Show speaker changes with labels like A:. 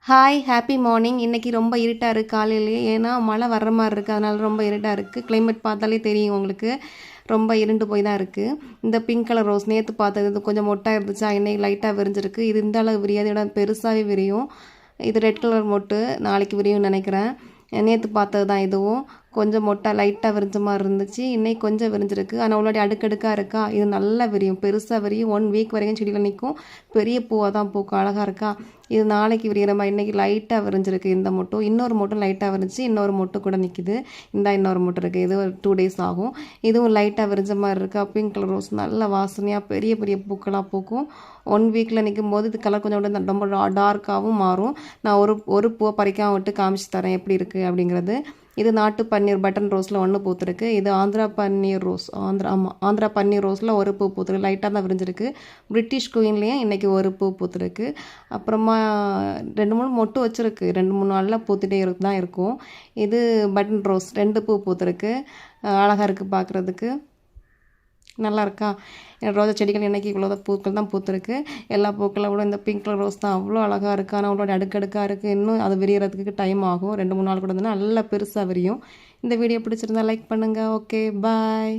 A: Hi happy morning. இன்றைக்கி ரொம்ப இருட்டாக இருக்குது காலையிலேயே. ஏன்னா மழை வர்ற மாதிரி இருக்குது, அதனால ரொம்ப இருட்டாக இருக்குது. கிளைமேட் பார்த்தாலே தெரியும் உங்களுக்கு, ரொம்ப இருண்டு போய் தான் இருக்குது. இந்த பிங்க் கலர் ரோஸ் நேற்று பார்த்தது இது கொஞ்சம் மொட்டாக இருந்துச்சா, இன்றைக்கி லைட்டாக விரிஞ்சிருக்கு. இது இந்த அளவு விரியாது, இடம் பெருசாகவே விரியும். இது ரெட் கலர் மொட்டு, நாளைக்கு விரியும்னு நினைக்கிறேன். நேற்று பார்த்தது தான் இதுவும். கொஞ்சம் மொட்டை லைட்டாக விரிஞ்ச மாதிரி இருந்துச்சு, இன்றைக்கி கொஞ்சம் விரிஞ்சிருக்கு. ஆனால் உள்ளாடி அடுக்கடுக்காக இருக்கா, இது நல்லா விரியும், பெருசாக விரியும். 1 வீக் வரைக்கும் செடியில் நிற்கும், பெரிய பூவாக தான் பூக்கும், அழகாக இருக்கா. இது நாளைக்கு விரிகிற மாதிரி. இன்றைக்கி லைட்டாக விரிஞ்சிருக்கு இந்த மொட்டும், இன்னொரு மொட்டும் லைட்டாக விரிஞ்சு இன்னொரு மொட்டு கூட நிற்கிது. இன்னொரு மொட்டு இருக்குது, இது ஒரு 2 days ஆகும். இதுவும் லைட்டாக விரிஞ்ச மாதிரி இருக்கா. பிங்க் கலர் ரோஸ் நல்ல வாசனையாக பெரிய பெரிய பூக்களாக பூக்கும். 1 வீக்கில் நிற்கும் போது இது கலர் கொஞ்சம் ரொம்ப டார்க்காகவும் மாறும். நான் ஒரு பூவை பறிக்காமல் விட்டு காமிச்சு தரேன் எப்படி இருக்குது அப்படிங்கிறது. இது நாட்டு பன்னீர் பட்டன் ரோஸில் 1 பூத்துருக்கு. இது ஆந்திரா பன்னீர் ரோஸ், ஆந்திரா பன்னீர் ரோஸில் 1 பூ பூத்துருக்கு, லைட்டாக தான் விரிஞ்சிருக்கு. பிரிட்டிஷ் குயின்லேயும் இன்றைக்கி 1 பூ பூத்துருக்கு. அப்புறமா 2-3 மொட்டு வச்சுருக்கு, 2-3 நாளில் பூத்துட்டே தான் இருக்கும். இது பட்டன் ரோஸ் 2 பூ பூத்துருக்கு, அழகாக இருக்குது பார்க்குறதுக்கு, நல்லா இருக்கா. ரோஜா செடிகள் இன்றைக்கி இவ்வளோ பூக்கள் தான் பூத்துருக்கு. எல்லா பூக்களை விட இந்த பிங்க் கலர் ரோஸ் தான் அவ்வளோ அழகாக இருக்குது. ஆனால் அவ்வளோ அடுக்கடுக்காக இருக்குது. இன்னும் அது விரியறதுக்கு டைம் ஆகும். 2-3 நாள் கூட இருந்ததுன்னா நல்லா பெருசாக விரியும். இந்த வீடியோ பிடிச்சிருந்தா லைக் பண்ணுங்கள். ஓகே, பாய்.